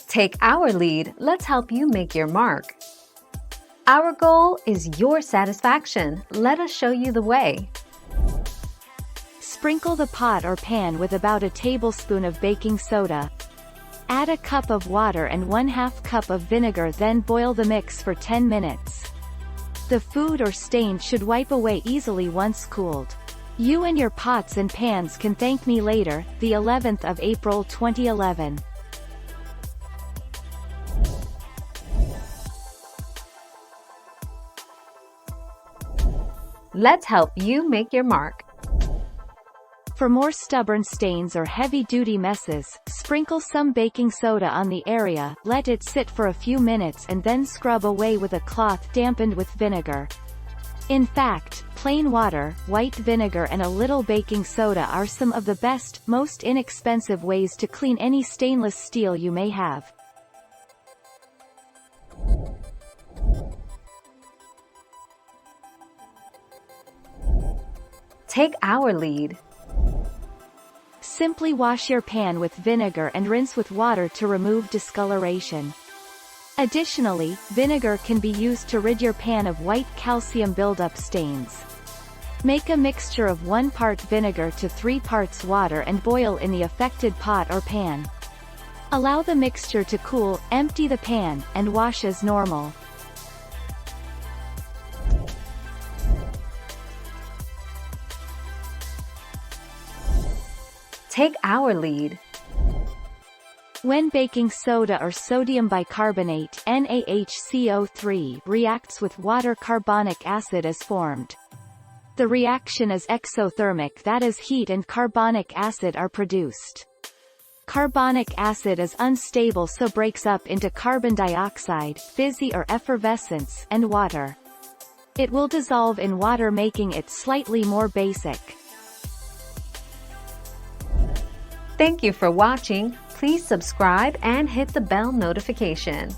Take our lead, let's help you make your mark. Our goal is your satisfaction. Let us show you the way. Sprinkle the pot or pan with about a tablespoon of baking soda. Add a cup of water and 1/2 cup of vinegar, then boil the mix for 10 minutes. The food or stain should wipe away easily once cooled. You and your pots and pans can thank me later, the 11th of April 2011. Let's help you make your mark. For more stubborn stains or heavy-duty messes, sprinkle some baking soda on the area, let it sit for a few minutes and then scrub away with a cloth dampened with vinegar. In fact, plain water, white vinegar and a little baking soda are some of the best, most inexpensive ways to clean any stainless steel you may have. Take our lead. Simply wash your pan with vinegar and rinse with water to remove discoloration. Additionally, vinegar can be used to rid your pan of white calcium buildup stains. Make a mixture of 1 part vinegar to 3 parts water and boil in the affected pot or pan. Allow the mixture to cool, empty the pan, and wash as normal. Take our lead. When baking soda or sodium bicarbonate (NaHCO3) reacts with water, carbonic acid is formed. The reaction is exothermic, that is, heat and carbonic acid are produced. Carbonic acid is unstable, so breaks up into carbon dioxide, fizzy or effervescence, and water. It will dissolve in water, making it slightly more basic. Thank you for watching. Please subscribe and hit the bell notification.